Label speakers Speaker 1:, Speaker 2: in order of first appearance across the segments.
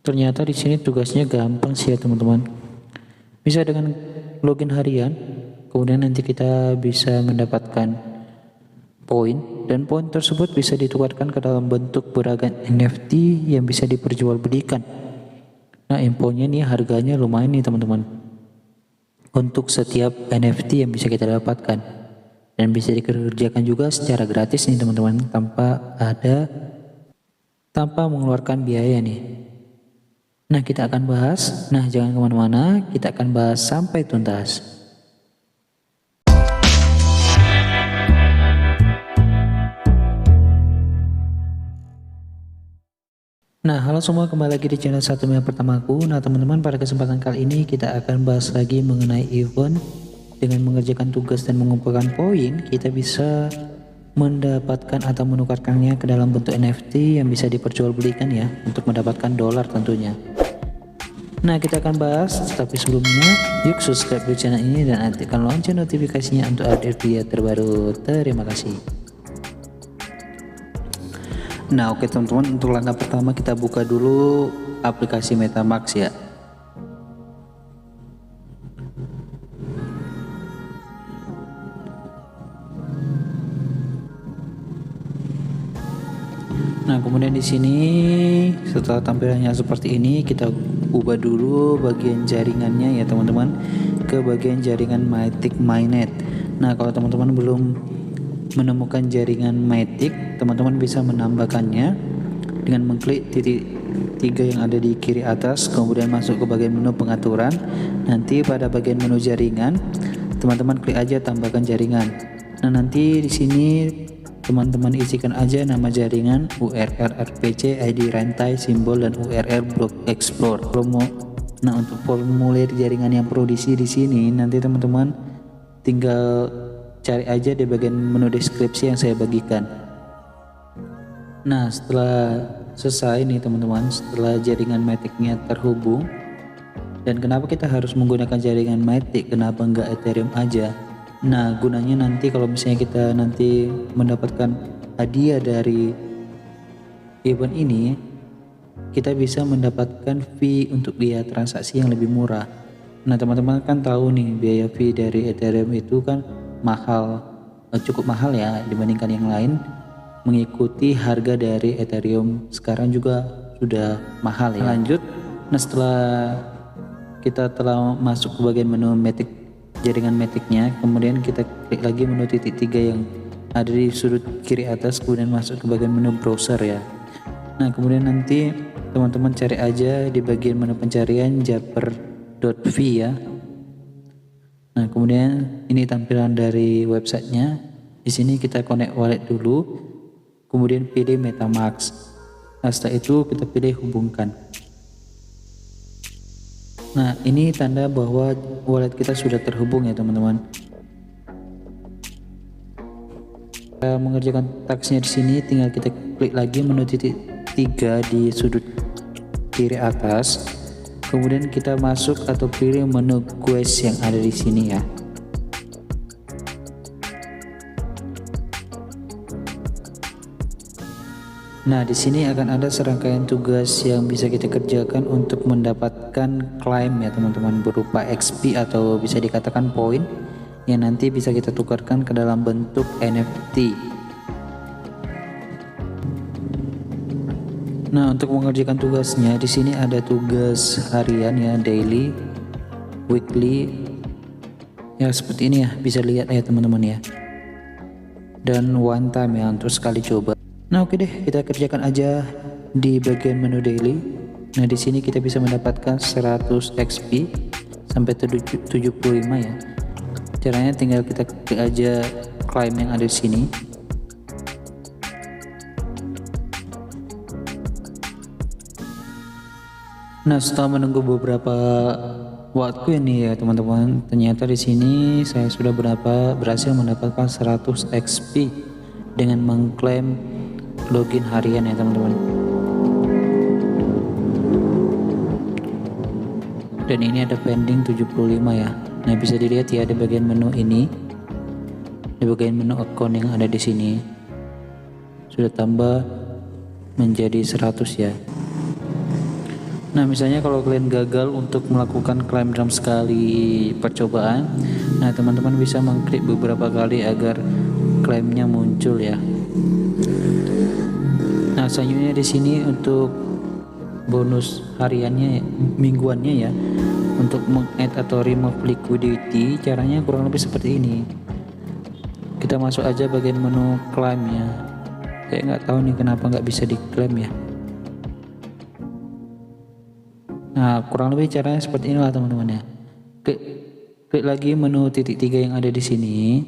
Speaker 1: Ternyata di sini tugasnya gampang sih ya teman-teman. Bisa dengan login harian, kemudian nanti kita bisa mendapatkan poin, dan poin tersebut bisa ditukarkan ke dalam bentuk beragam NFT yang bisa diperjualbelikan. Nah, infonya nih harganya lumayan nih teman-teman. Untuk setiap NFT yang bisa kita dapatkan, dan bisa dikerjakan juga secara gratis nih teman-teman, tanpa mengeluarkan biaya nih. Nah, kita akan bahas. Nah, jangan kemana-mana, kita akan bahas sampai tuntas. Nah, halo semua, kembali lagi di channel Satu yang pertamaku. Nah, teman-teman, pada kesempatan kali ini kita akan bahas lagi mengenai event. Dengan mengerjakan tugas dan mengumpulkan poin, kita bisa mendapatkan atau menukarkannya ke dalam bentuk NFT yang bisa diperjualbelikan ya, untuk mendapatkan dolar tentunya. Nah, kita akan bahas, tapi sebelumnya yuk subscribe di channel ini dan aktifkan lonceng notifikasinya untuk update video terbaru. Terima kasih. Nah, oke teman-teman, untuk langkah pertama kita buka dulu aplikasi MetaMask ya. Nah, kemudian di sini setelah tampilannya seperti ini, kita ubah dulu bagian jaringannya ya teman-teman, ke bagian jaringan Matic Mainnet. Nah, kalau teman-teman belum menemukan jaringan Matic, teman-teman bisa menambahkannya dengan mengklik titik 3 yang ada di kiri atas, kemudian masuk ke bagian menu pengaturan. Nanti pada bagian menu jaringan, teman-teman klik aja tambahkan jaringan. Nah, nanti di sini teman-teman isikan aja nama jaringan, URL RPC, ID rantai, simbol, dan URL block explore. Nah, untuk formulir jaringan yang perlu diisi di sini, nanti teman-teman tinggal cari aja di bagian menu deskripsi yang saya bagikan. Nah, setelah selesai nih teman-teman, setelah jaringan Matic-nya terhubung, dan kenapa kita harus menggunakan jaringan Matic, kenapa enggak Ethereum aja? Nah, gunanya nanti kalau misalnya kita nanti mendapatkan hadiah dari event ini, kita bisa mendapatkan fee untuk biaya transaksi yang lebih murah. Nah, teman-teman kan tahu nih, biaya fee dari Ethereum itu kan mahal, cukup mahal ya dibandingkan yang lain. Mengikuti harga dari Ethereum sekarang juga sudah mahal ya. Lanjut, nah setelah kita telah masuk ke bagian menu Matic, jaringan Matic-nya, kemudian kita klik lagi menu titik 3 yang ada di sudut kiri atas, kemudian masuk ke bagian menu browser ya. Nah, kemudian nanti teman-teman cari aja di bagian menu pencarian Japper.v ya. Nah, kemudian ini tampilan dari websitenya. Di sini kita connect wallet dulu, kemudian pilih MetaMask. Nah, setelah itu kita pilih hubungkan. Nah, ini tanda bahwa wallet kita sudah terhubung ya teman-teman. Kita mengerjakan tasknya di sini, tinggal kita klik lagi menu titik 3 di sudut kiri atas. Kemudian kita masuk atau pilih menu quest yang ada di sini ya. Nah, di sini akan ada serangkaian tugas yang bisa kita kerjakan untuk mendapatkan klaim ya teman-teman, berupa XP atau bisa dikatakan poin yang nanti bisa kita tukarkan ke dalam bentuk NFT. Nah, untuk mengerjakan tugasnya di sini ada tugas harian ya, daily, weekly, ya seperti ini ya, bisa lihat ya teman-teman ya, dan one time ya untuk sekali coba. Nah, oke deh, kita kerjakan aja di bagian menu daily. Nah, di sini kita bisa mendapatkan 100 XP sampai 75 ya. Caranya tinggal kita klik aja claim yang ada di sini. Nah, setelah menunggu beberapa waktu ini ya teman-teman, ternyata di sini saya sudah berhasil mendapatkan 100 XP dengan mengklaim login harian ya teman-teman. Dan ini ada pending 75 ya. Nah, bisa dilihat ya di bagian menu ini, di bagian menu account yang ada di sini sudah tambah menjadi 100 ya. Nah misalnya kalau kalian gagal untuk melakukan klaim dalam sekali percobaan, nah teman-teman bisa mengklik beberapa kali agar klaimnya muncul ya. Nah selanjutnya di sini untuk bonus hariannya, mingguannya ya, untuk meng-add atau remove liquidity, caranya kurang lebih seperti ini. Kita masuk aja bagian menu claim ya. Saya nggak tahu nih kenapa nggak bisa diklaim ya. Nah kurang lebih caranya seperti inilah teman-teman ya. Klik lagi menu titik 3 yang ada di sini.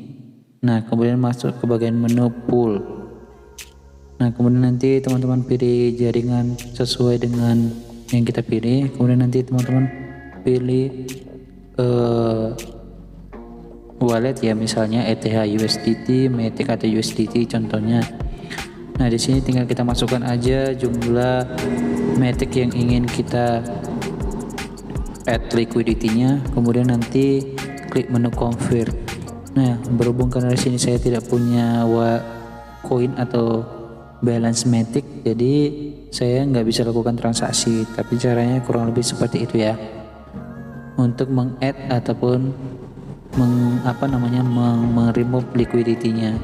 Speaker 1: Nah kemudian masuk ke bagian menu pool. Nah kemudian nanti teman-teman pilih jaringan sesuai dengan yang kita pilih. Kemudian nanti teman-teman pilih wallet ya, misalnya ETH USDT, Matic atau USDT contohnya. Nah di sini tinggal kita masukkan aja jumlah Matic yang ingin kita add liquidity-nya, kemudian nanti klik menu convert. Nah berhubung karena di sini saya tidak punya koin atau balance Matic, jadi saya nggak bisa lakukan transaksi, tapi caranya kurang lebih seperti itu ya, untuk meng-add ataupun remove liquidity-nya.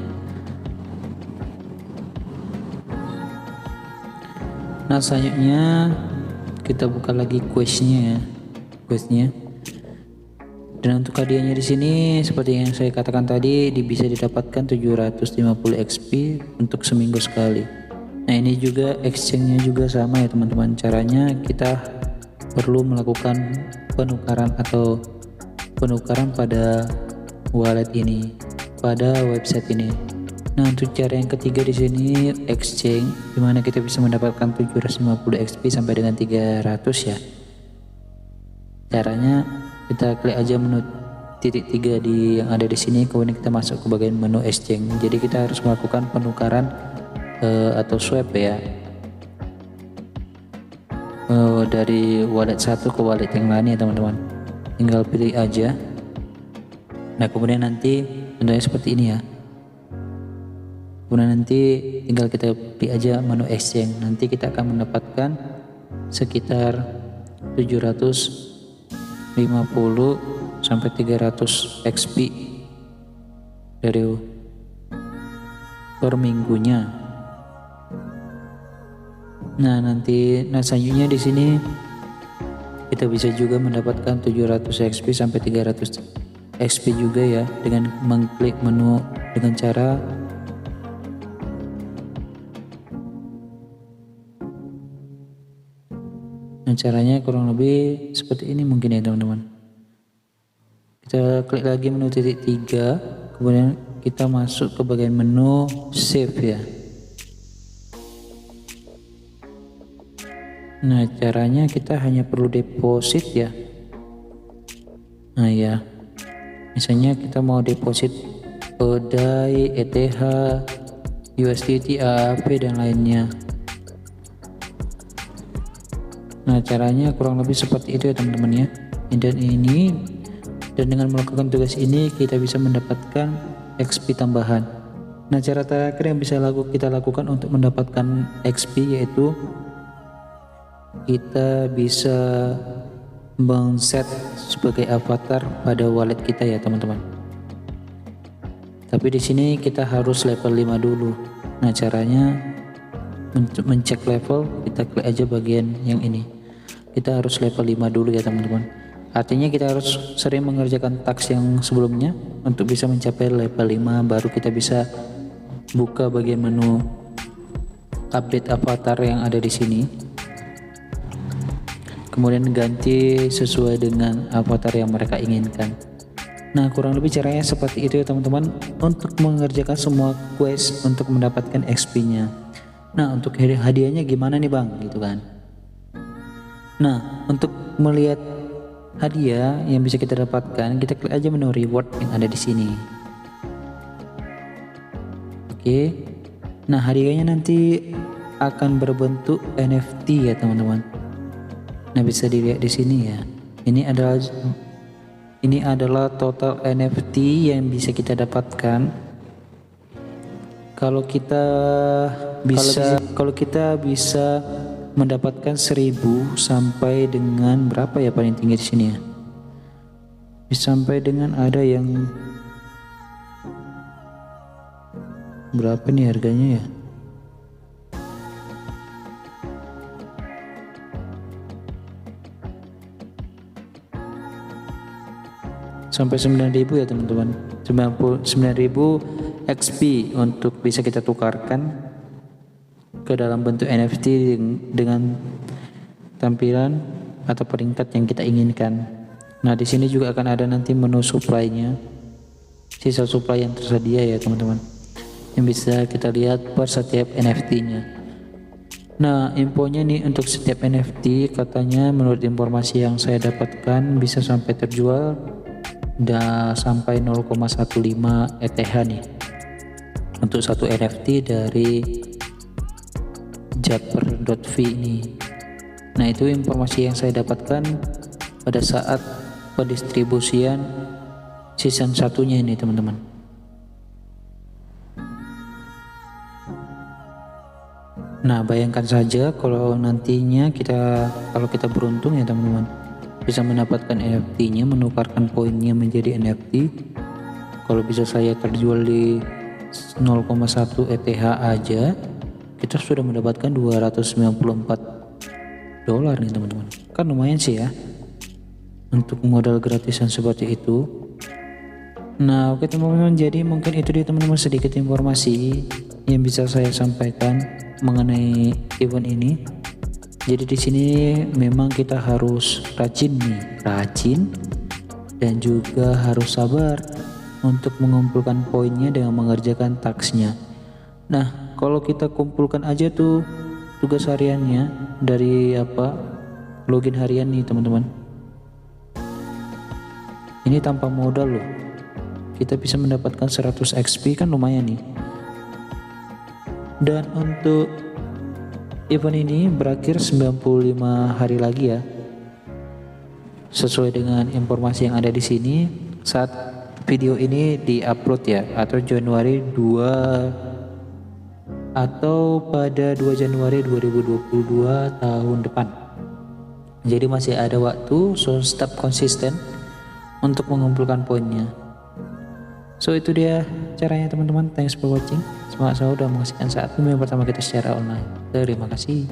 Speaker 1: Nah selanjutnya kita buka lagi questnya ya. Dan untuk hadiahnya di sini seperti yang saya katakan tadi, bisa didapatkan 750 XP untuk seminggu sekali. Nah ini juga exchange-nya juga sama ya teman-teman. Caranya kita perlu melakukan penukaran pada wallet ini, pada website ini. Nah untuk cara yang ketiga di sini exchange, dimana kita bisa mendapatkan 750 XP sampai dengan 300 ya. Caranya kita klik aja menu titik 3 yang ada di sini, kemudian kita masuk ke bagian menu exchange. Jadi kita harus melakukan penukaran atau swap ya, dari wallet satu ke wallet yang lain ya teman-teman. Tinggal pilih aja. Nah kemudian nanti bentuknya seperti ini ya. Kemudian nanti tinggal kita pilih aja menu exchange. Nanti kita akan mendapatkan sekitar 750 sampai 300 XP dari per minggunya. Nah selanjutnya di sini kita bisa juga mendapatkan 700 XP sampai 300 XP juga ya, dengan mengklik menu dengan cara caranya kurang lebih seperti ini mungkin ya teman-teman. Kita klik lagi menu titik 3, kemudian kita masuk ke bagian menu save ya. Nah caranya kita hanya perlu deposit ya. Nah ya, misalnya kita mau deposit DAI, ETH, USDT, AAV dan lainnya. Nah caranya kurang lebih seperti itu ya teman-teman ya. Dan dengan melakukan tugas ini kita bisa mendapatkan XP tambahan. Nah cara terakhir yang bisa kita lakukan untuk mendapatkan XP yaitu kita bisa men-set sebagai avatar pada wallet kita ya teman-teman. Tapi di sini kita harus level 5 dulu. Nah caranya mencek level, kita klik aja bagian yang ini. Kita harus level 5 dulu ya teman-teman. Artinya kita harus sering mengerjakan task yang sebelumnya untuk bisa mencapai level 5, baru kita bisa buka bagian menu update avatar yang ada di sini. Kemudian ganti sesuai dengan avatar yang mereka inginkan. Nah kurang lebih caranya seperti itu ya teman-teman, untuk mengerjakan semua quest untuk mendapatkan XP-nya. Nah untuk hadiahnya gimana nih bang, gitu kan. Nah untuk melihat hadiah yang bisa kita dapatkan, kita klik aja menu reward yang ada di sini. Oke. Nah hadiahnya nanti akan berbentuk NFT ya teman-teman. Nah bisa dilihat di sini ya. Ini adalah total NFT yang bisa kita dapatkan kalau kita bisa mendapatkan 1000 sampai dengan berapa ya paling tinggi di sini ya? Bisa sampai dengan ada yang berapa nih harganya ya? Sampai 9.000 ya teman-teman. 99.000 XP untuk bisa kita tukarkan ke dalam bentuk NFT dengan tampilan atau peringkat yang kita inginkan. Nah, di sini juga akan ada nanti menu supply-nya, sisa supply yang tersedia ya teman-teman, yang bisa kita lihat per setiap NFT-nya. Nah, infonya nih untuk setiap NFT katanya menurut informasi yang saya dapatkan bisa sampai terjual sampai 0,15 ETH nih untuk satu NFT dari Japper.v ini. Nah, itu informasi yang saya dapatkan pada saat pendistribusian season satunya ini teman-teman. Nah, bayangkan saja kalau nantinya kalau kita beruntung ya teman-teman, bisa mendapatkan NFT-nya, menukarkan poinnya menjadi NFT. Kalau bisa saya terjual di 0,1 ETH aja, kita sudah mendapatkan $294 nih teman-teman. Kan lumayan sih ya untuk modal gratisan seperti itu. Nah, oke teman-teman, jadi mungkin itu dia teman-teman sedikit informasi yang bisa saya sampaikan mengenai event ini. Jadi di sini memang kita harus rajin dan juga harus sabar untuk mengumpulkan poinnya dengan mengerjakan tasknya. Nah, kalau kita kumpulkan aja tuh tugas hariannya dari login harian nih teman-teman. Ini tanpa modal loh. Kita bisa mendapatkan 100 XP, kan lumayan nih. Dan untuk event ini berakhir 95 hari lagi ya. Sesuai dengan informasi yang ada di sini saat video ini di-upload ya, atau Januari 2 atau pada 2 Januari 2022 tahun depan. Jadi masih ada waktu, so tetap konsisten untuk mengumpulkan poinnya. So itu dia caranya teman-teman. Thanks for watching. Semoga saya udah mengasihkan saat yang pertama kita secara online. Terima kasih.